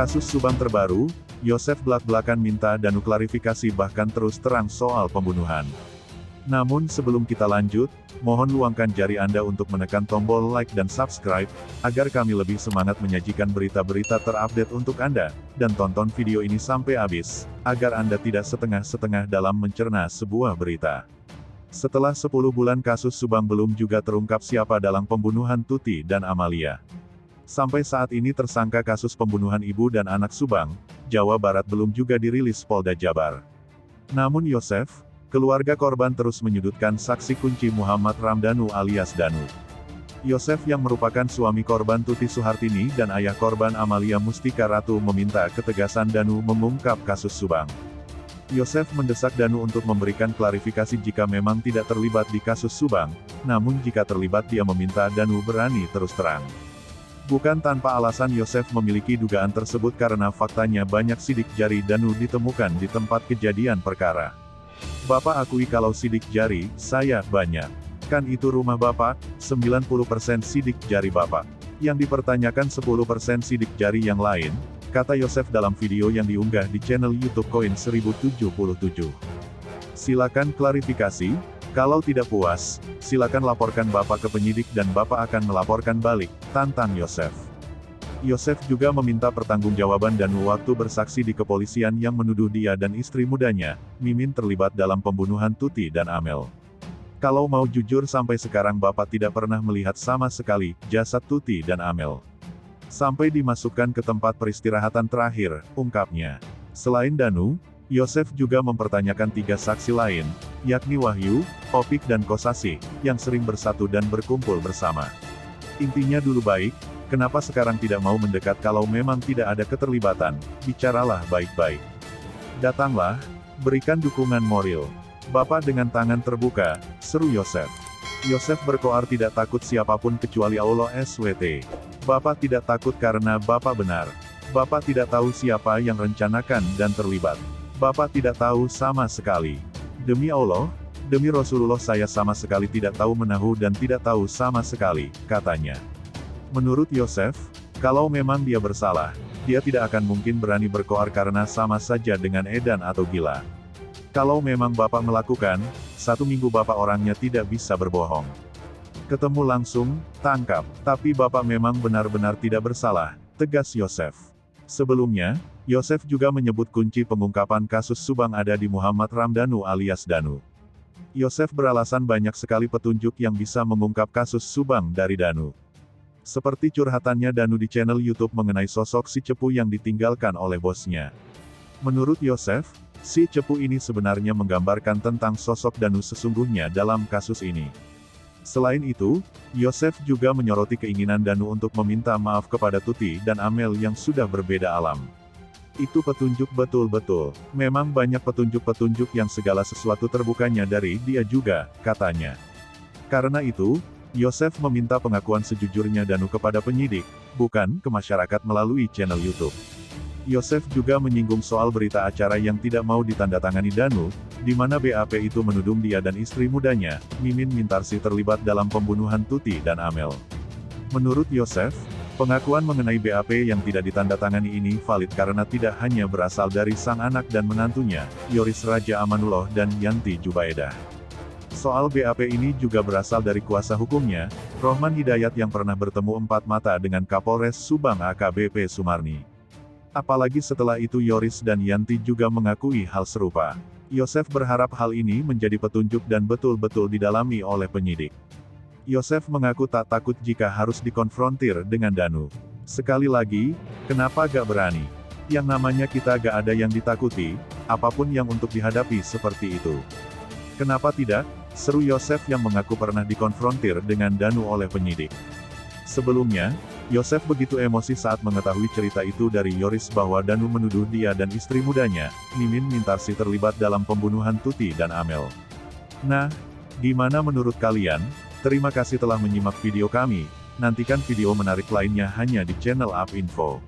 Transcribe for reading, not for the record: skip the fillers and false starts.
Kasus Subang terbaru, Yosef belak-belakan minta Danu klarifikasi bahkan terus terang soal pembunuhan. Namun sebelum kita lanjut, mohon luangkan jari Anda untuk menekan tombol like dan subscribe, agar kami lebih semangat menyajikan berita-berita terupdate untuk Anda, dan tonton video ini sampai habis, agar Anda tidak setengah-setengah dalam mencerna sebuah berita. Setelah 10 bulan kasus Subang belum juga terungkap siapa dalang pembunuhan Tuti dan Amalia. Sampai saat ini tersangka kasus pembunuhan ibu dan anak Subang, Jawa Barat belum juga dirilis Polda Jabar. Namun Yosef, keluarga korban terus menyudutkan saksi kunci Muhammad Ramdhanu alias Danu. Yosef yang merupakan suami korban Tuti Suhartini dan ayah korban Amalia Mustika Ratu meminta ketegasan Danu mengungkap kasus Subang. Yosef mendesak Danu untuk memberikan klarifikasi jika memang tidak terlibat di kasus Subang, namun jika terlibat dia meminta Danu berani terus terang. Bukan tanpa alasan Yosef memiliki dugaan tersebut karena faktanya banyak sidik jari Danu ditemukan di tempat kejadian perkara. Bapak akui kalau sidik jari, saya banyak. Kan itu rumah Bapak, 90% sidik jari Bapak. Yang dipertanyakan 10% sidik jari yang lain, kata Yosef dalam video yang diunggah di channel YouTube Koin 1077. Silakan klarifikasi, kalau tidak puas, silakan laporkan Bapak ke penyidik dan Bapak akan melaporkan balik, tantang Yosef. Yosef juga meminta pertanggungjawaban Danu waktu bersaksi di kepolisian yang menuduh dia dan istri mudanya, Mimin terlibat dalam pembunuhan Tuti dan Amel. Kalau mau jujur sampai sekarang Bapak tidak pernah melihat sama sekali jasad Tuti dan Amel. Sampai dimasukkan ke tempat peristirahatan terakhir, ungkapnya. Selain Danu, Yosef juga mempertanyakan 3 saksi lain, yakni Wahyu, Opik dan Kosasih, yang sering bersatu dan berkumpul bersama. Intinya dulu baik, kenapa sekarang tidak mau mendekat kalau memang tidak ada keterlibatan, bicaralah baik-baik. Datanglah, berikan dukungan moral. Bapak dengan tangan terbuka, seru Yosef. Yosef berkoar tidak takut siapapun kecuali Allah SWT. Bapak tidak takut karena Bapak benar. Bapak tidak tahu siapa yang rencanakan dan terlibat. Bapak tidak tahu sama sekali. Demi Allah, demi Rasulullah saya sama sekali tidak tahu menahu dan tidak tahu sama sekali, katanya. Menurut Yosef, kalau memang dia bersalah, dia tidak akan mungkin berani berkoar karena sama saja dengan edan atau gila. Kalau memang Bapak melakukan, 1 minggu Bapak orangnya tidak bisa berbohong. Ketemu langsung, tangkap, tapi Bapak memang benar-benar tidak bersalah, tegas Yosef. Sebelumnya, Yosef juga menyebut kunci pengungkapan kasus Subang ada di Muhammad Ramdhanu alias Danu. Yosef beralasan banyak sekali petunjuk yang bisa mengungkap kasus Subang dari Danu. Seperti curhatannya Danu di channel YouTube mengenai sosok si Cepu yang ditinggalkan oleh bosnya. Menurut Yosef, si Cepu ini sebenarnya menggambarkan tentang sosok Danu sesungguhnya dalam kasus ini. Selain itu, Yosef juga menyoroti keinginan Danu untuk meminta maaf kepada Tuti dan Amel yang sudah berbeda alam. Itu petunjuk betul-betul. Memang banyak petunjuk-petunjuk yang segala sesuatu terbukanya dari dia juga, katanya. Karena itu, Yosef meminta pengakuan sejujurnya Danu kepada penyidik, bukan ke masyarakat melalui channel YouTube. Yosef juga menyinggung soal berita acara yang tidak mau ditandatangani Danu, di mana BAP itu menudung dia dan istri mudanya, Mimin Mintarsih terlibat dalam pembunuhan Tuti dan Amel. Menurut Yosef, pengakuan mengenai BAP yang tidak ditandatangani ini valid karena tidak hanya berasal dari sang anak dan menantunya, Yoris Raja Amanullah dan Yanti Jubaedah. Soal BAP ini juga berasal dari kuasa hukumnya, Rohman Hidayat yang pernah bertemu 4 mata dengan Kapolres Subang AKBP Sumarni. Apalagi setelah itu Yoris dan Yanti juga mengakui hal serupa. Yosef berharap hal ini menjadi petunjuk dan betul-betul didalami oleh penyidik. Yosef mengaku tak takut jika harus dikonfrontir dengan Danu. Sekali lagi, kenapa gak berani? Yang namanya kita gak ada yang ditakuti, apapun yang untuk dihadapi seperti itu. Kenapa tidak? Seru Yosef yang mengaku pernah dikonfrontir dengan Danu oleh penyidik. Sebelumnya, Yosef begitu emosi saat mengetahui cerita itu dari Yoris bahwa Danu menuduh dia dan istri mudanya, Mimin Mintarsih terlibat dalam pembunuhan Tuti dan Amel. Nah, gimana menurut kalian? Terima kasih telah menyimak video kami, nantikan video menarik lainnya hanya di channel UP Info.